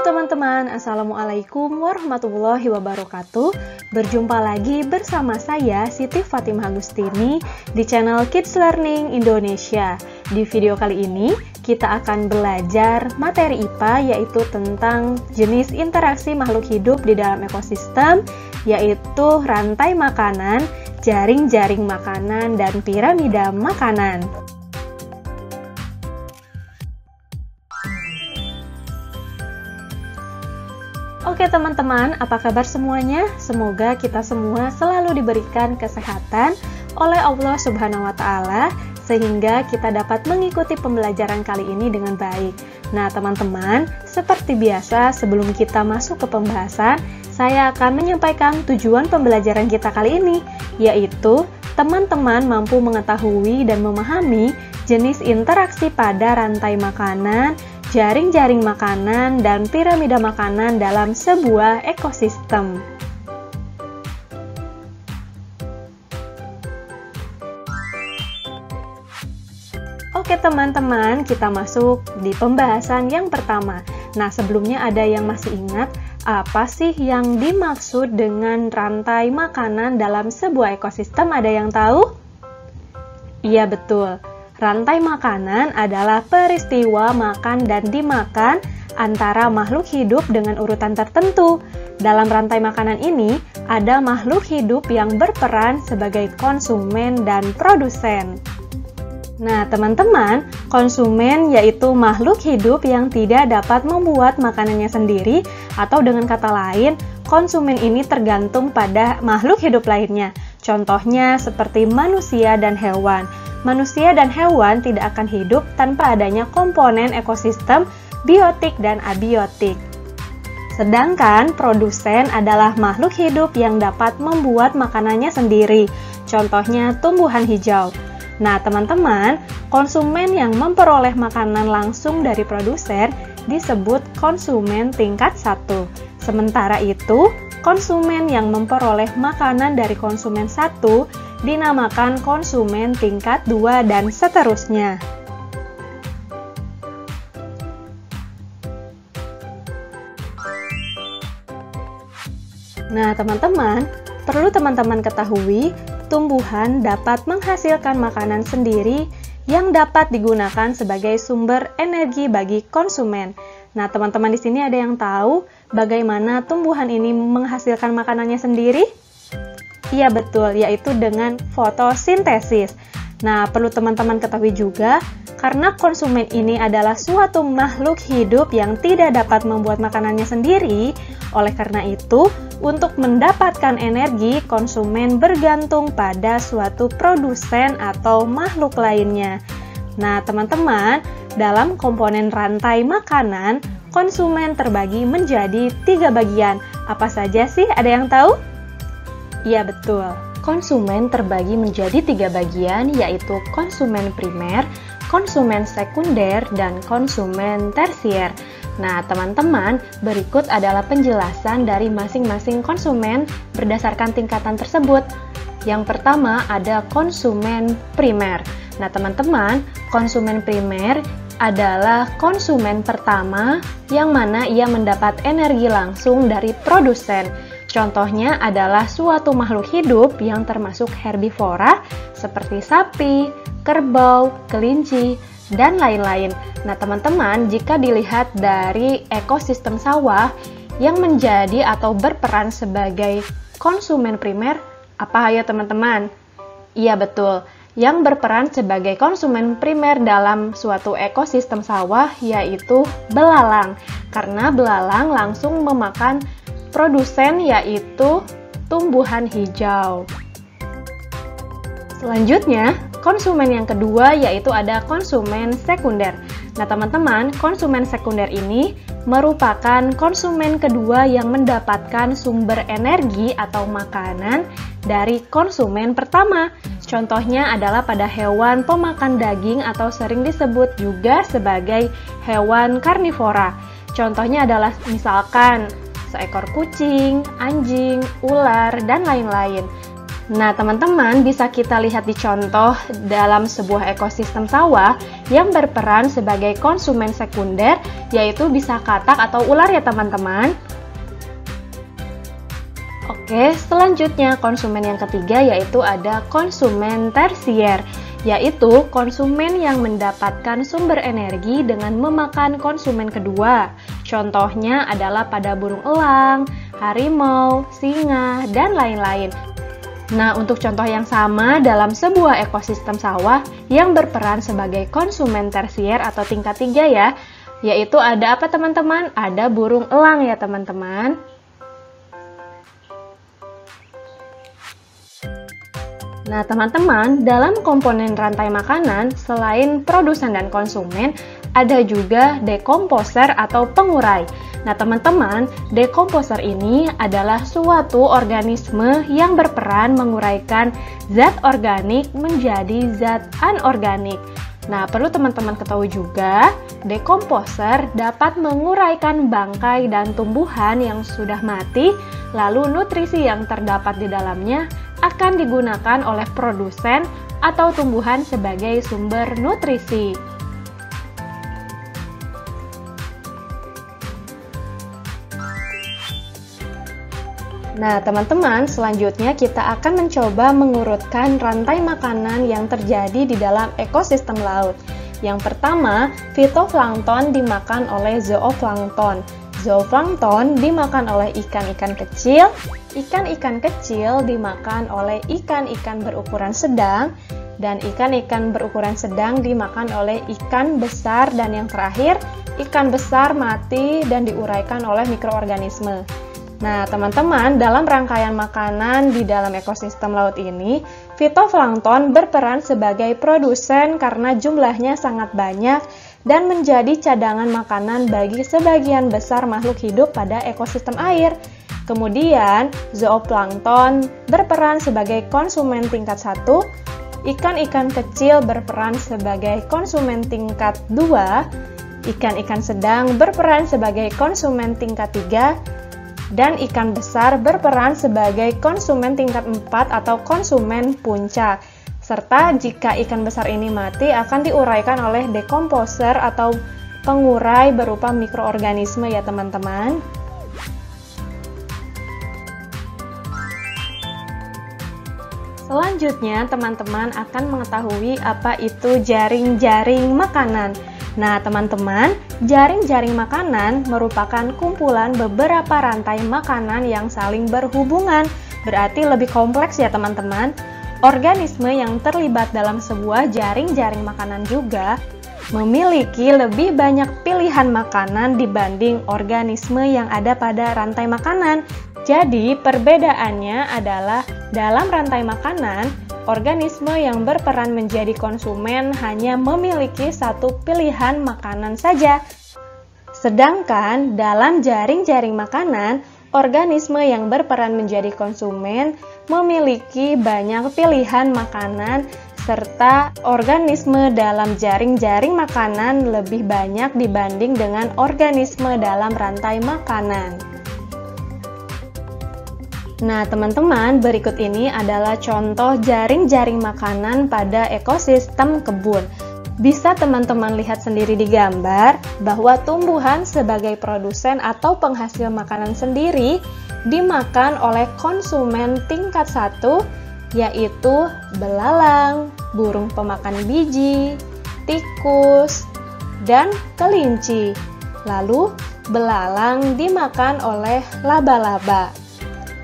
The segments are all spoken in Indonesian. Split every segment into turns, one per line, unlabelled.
teman-teman, Assalamualaikum warahmatullahi wabarakatuh. Berjumpa lagi bersama saya Siti Fatimah Agustini di channel Kids Learning Indonesia. Di video kali ini kita akan belajar materi IPA yaitu tentang jenis interaksi makhluk hidup di dalam ekosistem, yaitu rantai makanan, jaring-jaring makanan, dan piramida makanan. Oke teman-teman, apa kabar semuanya? Semoga kita semua selalu diberikan kesehatan oleh Allah Subhanahu wa Ta'ala, sehingga kita dapat mengikuti pembelajaran kali ini dengan baik. Nah teman-teman, seperti biasa sebelum kita masuk ke pembahasan, saya akan menyampaikan tujuan pembelajaran kita kali ini, yaitu teman-teman mampu mengetahui dan memahami jenis interaksi pada rantai makanan, jaring-jaring makanan, dan piramida makanan dalam sebuah ekosistem. Oke teman-teman, kita masuk di pembahasan yang pertama. Nah, sebelumnya ada yang masih ingat apa sih yang dimaksud dengan rantai makanan dalam sebuah ekosistem? Ada yang tahu? Iya betul. Rantai makanan adalah peristiwa makan dan dimakan antara makhluk hidup dengan urutan tertentu. Dalam rantai makanan ini, ada makhluk hidup yang berperan sebagai konsumen dan produsen. Nah, teman-teman, konsumen yaitu makhluk hidup yang tidak dapat membuat makanannya sendiri, atau dengan kata lain, konsumen ini tergantung pada makhluk hidup lainnya. Contohnya seperti manusia dan hewan. Manusia dan hewan tidak akan hidup tanpa adanya komponen ekosistem biotik dan abiotik. Sedangkan produsen adalah makhluk hidup yang dapat membuat makanannya sendiri. Contohnya tumbuhan hijau. Nah, teman-teman, konsumen yang memperoleh makanan langsung dari produsen disebut konsumen tingkat 1. Sementara itu, konsumen yang memperoleh makanan dari konsumen 1 dinamakan konsumen tingkat 2 dan seterusnya. Nah, teman-teman, perlu teman-teman ketahui, tumbuhan dapat menghasilkan makanan sendiri yang dapat digunakan sebagai sumber energi bagi konsumen. Nah, teman-teman di sini ada yang tahu bagaimana tumbuhan ini menghasilkan makanannya sendiri? Iya betul, yaitu dengan fotosintesis. Nah, perlu teman-teman ketahui juga, karena konsumen ini adalah suatu makhluk hidup yang tidak dapat membuat makanannya sendiri, oleh karena itu, untuk mendapatkan energi, konsumen bergantung pada suatu produsen atau makhluk lainnya. Nah, teman-teman, dalam komponen rantai makanan, konsumen terbagi menjadi 3 bagian. Apa saja sih? Ada yang tahu? Iya betul. Konsumen terbagi menjadi 3 bagian, yaitu konsumen primer, konsumen sekunder, dan konsumen tersier. Nah, teman-teman, berikut adalah penjelasan dari masing-masing konsumen berdasarkan tingkatan tersebut. Yang pertama ada konsumen primer. Nah, teman-teman, konsumen primer adalah konsumen pertama yang mana ia mendapat energi langsung dari produsen. Contohnya adalah suatu makhluk hidup yang termasuk herbivora seperti sapi, kerbau, kelinci, dan lain-lain. Nah, teman-teman, jika dilihat dari ekosistem sawah yang menjadi atau berperan sebagai konsumen primer, apa ya teman-teman? Iya betul. Yang berperan sebagai konsumen primer dalam suatu ekosistem sawah yaitu belalang. Karena belalang langsung memakan produsen yaitu tumbuhan hijau. Selanjutnya, konsumen yang kedua yaitu ada konsumen sekunder. Nah, teman-teman, konsumen sekunder ini merupakan konsumen kedua yang mendapatkan sumber energi atau makanan dari konsumen pertama. Contohnya adalah pada hewan pemakan daging atau sering disebut juga sebagai hewan karnivora. Contohnya adalah misalkan seekor kucing, anjing, ular, dan lain-lain. Nah, teman-teman, bisa kita lihat di contoh dalam sebuah ekosistem sawah yang berperan sebagai konsumen sekunder, yaitu bisa katak atau ular ya teman-teman. Oke, selanjutnya konsumen yang ketiga yaitu ada konsumen tersier, yaitu konsumen yang mendapatkan sumber energi dengan memakan konsumen kedua. Contohnya adalah pada burung elang, harimau, singa, dan lain-lain. Nah, untuk contoh yang sama dalam sebuah ekosistem sawah yang berperan sebagai konsumen tersier atau tingkat 3 ya, yaitu ada apa teman-teman? Ada burung elang ya teman-teman. Nah, teman-teman, dalam komponen rantai makanan, selain produsen dan konsumen, ada juga dekomposer atau pengurai. Nah, teman-teman, dekomposer ini adalah suatu organisme yang berperan menguraikan zat organik menjadi zat anorganik. Nah, perlu teman-teman ketahui juga, dekomposer dapat menguraikan bangkai dan tumbuhan yang sudah mati, lalu nutrisi yang terdapat di dalamnya akan digunakan oleh produsen atau tumbuhan sebagai sumber nutrisi. Nah, teman-teman, selanjutnya kita akan mencoba mengurutkan rantai makanan yang terjadi di dalam ekosistem laut. Yang pertama, fitoplankton dimakan oleh zooplankton. Zooplankton dimakan oleh ikan-ikan kecil dimakan oleh ikan-ikan berukuran sedang, dan ikan-ikan berukuran sedang dimakan oleh ikan besar, dan yang terakhir, ikan besar mati dan diuraikan oleh mikroorganisme. Nah, teman-teman, dalam rangkaian makanan di dalam ekosistem laut ini, fitoplankton berperan sebagai produsen karena jumlahnya sangat banyak dan menjadi cadangan makanan bagi sebagian besar makhluk hidup pada ekosistem air. Kemudian, zooplankton berperan sebagai konsumen tingkat 1, ikan-ikan kecil berperan sebagai konsumen tingkat 2, ikan-ikan sedang berperan sebagai konsumen tingkat 3, dan ikan besar berperan sebagai konsumen tingkat 4 atau konsumen puncak. Serta jika ikan besar ini mati akan diuraikan oleh dekomposer atau pengurai berupa mikroorganisme ya teman-teman. Selanjutnya teman-teman akan mengetahui apa itu jaring-jaring makanan. Nah, teman-teman, jaring-jaring makanan merupakan kumpulan beberapa rantai makanan yang saling berhubungan. Berarti lebih kompleks ya, teman-teman. Organisme yang terlibat dalam sebuah jaring-jaring makanan juga memiliki lebih banyak pilihan makanan dibanding organisme yang ada pada rantai makanan. Jadi, perbedaannya adalah dalam rantai makanan, organisme yang berperan menjadi konsumen hanya memiliki satu pilihan makanan saja. Sedangkan dalam jaring-jaring makanan, organisme yang berperan menjadi konsumen memiliki banyak pilihan makanan, serta organisme dalam jaring-jaring makanan lebih banyak dibanding dengan organisme dalam rantai makanan. Nah, teman-teman, berikut ini adalah contoh jaring-jaring makanan pada ekosistem kebun. Bisa teman-teman lihat sendiri di gambar bahwa tumbuhan sebagai produsen atau penghasil makanan sendiri dimakan oleh konsumen tingkat 1, yaitu belalang, burung pemakan biji, tikus, dan kelinci. Lalu, belalang dimakan oleh laba-laba.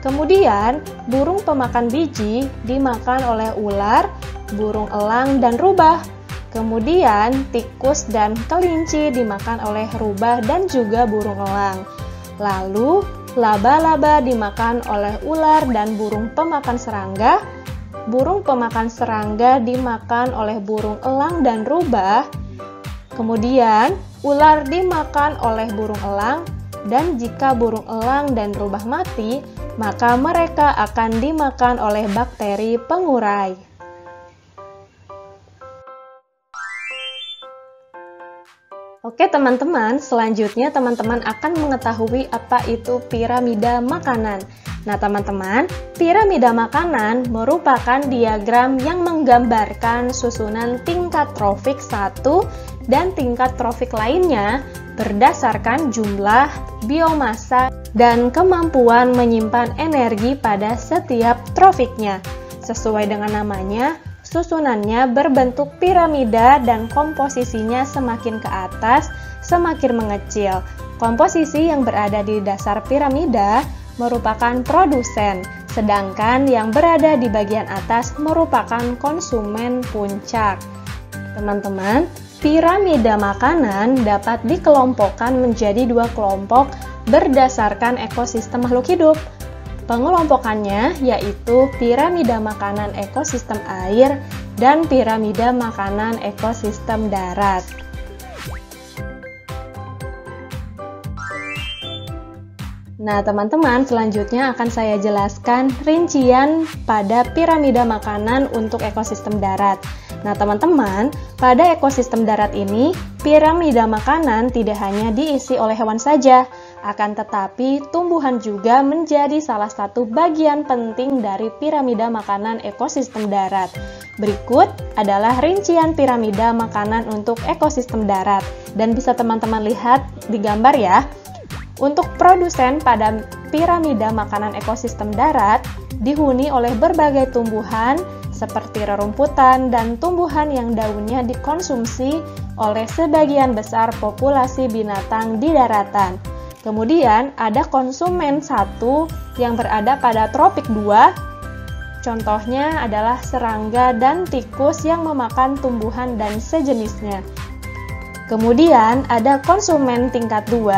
Kemudian, burung pemakan biji dimakan oleh ular, burung elang, dan rubah. Kemudian, tikus dan kelinci dimakan oleh rubah dan juga burung elang. Lalu, laba-laba dimakan oleh ular dan burung pemakan serangga. Burung pemakan serangga dimakan oleh burung elang dan rubah. Kemudian, ular dimakan oleh burung elang. Dan jika burung elang dan rubah mati, maka mereka akan dimakan oleh bakteri pengurai. Oke teman-teman, selanjutnya teman-teman akan mengetahui apa itu piramida makanan. Nah teman-teman, piramida makanan merupakan diagram yang menggambarkan susunan tingkat trofik satu dan tingkat trofik lainnya berdasarkan jumlah, biomasa, dan kemampuan menyimpan energi pada setiap trofiknya. Sesuai dengan namanya, susunannya berbentuk piramida dan komposisinya semakin ke atas, semakin mengecil. Komposisi yang berada di dasar piramida merupakan produsen, sedangkan yang berada di bagian atas merupakan konsumen puncak. Teman-teman, piramida makanan dapat dikelompokkan menjadi dua kelompok berdasarkan ekosistem makhluk hidup. Pengelompokannya yaitu piramida makanan ekosistem air dan piramida makanan ekosistem darat. Nah, teman-teman, selanjutnya akan saya jelaskan rincian pada piramida makanan untuk ekosistem darat. Nah, teman-teman, pada ekosistem darat ini, piramida makanan tidak hanya diisi oleh hewan saja, akan tetapi tumbuhan juga menjadi salah satu bagian penting dari piramida makanan ekosistem darat. Berikut adalah rincian piramida makanan untuk ekosistem darat, dan bisa teman-teman lihat di gambar ya. Untuk produsen pada piramida makanan ekosistem darat dihuni oleh berbagai tumbuhan seperti rerumputan dan tumbuhan yang daunnya dikonsumsi oleh sebagian besar populasi binatang di daratan. Kemudian ada konsumen satu yang berada pada tropik 2. Contohnya adalah serangga dan tikus yang memakan tumbuhan dan sejenisnya. Kemudian ada konsumen tingkat 2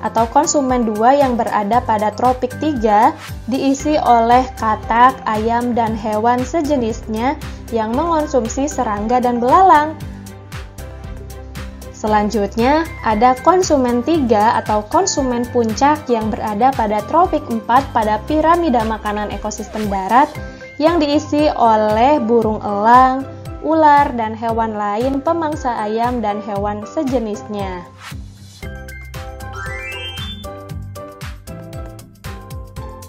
atau konsumen 2 yang berada pada tropik 3 diisi oleh katak, ayam, dan hewan sejenisnya yang mengonsumsi serangga dan belalang. Selanjutnya, ada konsumen 3 atau konsumen puncak yang berada pada tropik 4 pada piramida makanan ekosistem darat yang diisi oleh burung elang, ular, dan hewan lain pemangsa ayam dan hewan sejenisnya.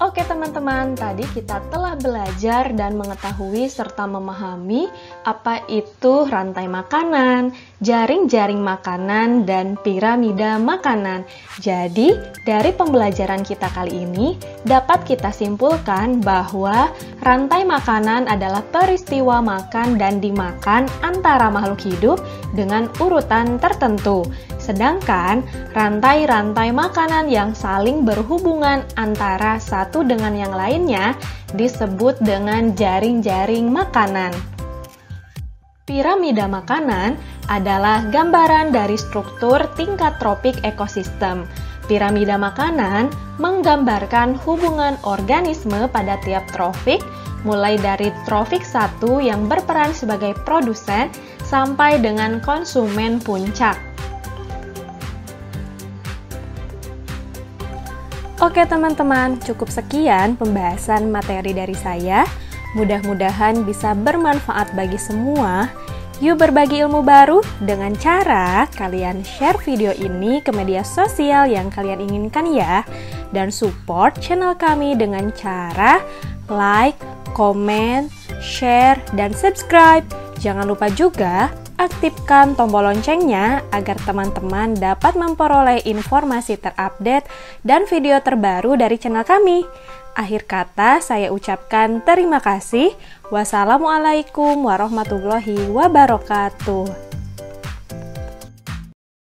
Oke teman-teman, tadi kita telah belajar dan mengetahui serta memahami apa itu rantai makanan, jaring-jaring makanan, dan piramida makanan. Jadi, dari pembelajaran kita kali ini, dapat kita simpulkan bahwa rantai makanan adalah peristiwa makan dan dimakan antara makhluk hidup dengan urutan tertentu. Sedangkan rantai-rantai makanan yang saling berhubungan antara satu dengan yang lainnya disebut dengan jaring-jaring makanan. Piramida makanan adalah gambaran dari struktur tingkat tropik ekosistem. Piramida makanan menggambarkan hubungan organisme pada tiap tropik, mulai dari tropik 1 yang berperan sebagai produsen sampai dengan konsumen puncak. Oke teman-teman, cukup sekian pembahasan materi dari saya. Mudah-mudahan bisa bermanfaat bagi semua. Yuk berbagi ilmu baru dengan cara kalian share video ini ke media sosial yang kalian inginkan ya. Dan support channel kami dengan cara like, comment, share, dan subscribe. Jangan lupa juga aktifkan tombol loncengnya agar teman-teman dapat memperoleh informasi terupdate dan video terbaru dari channel kami. Akhir kata, saya ucapkan terima kasih. Wassalamualaikum warahmatullahi wabarakatuh.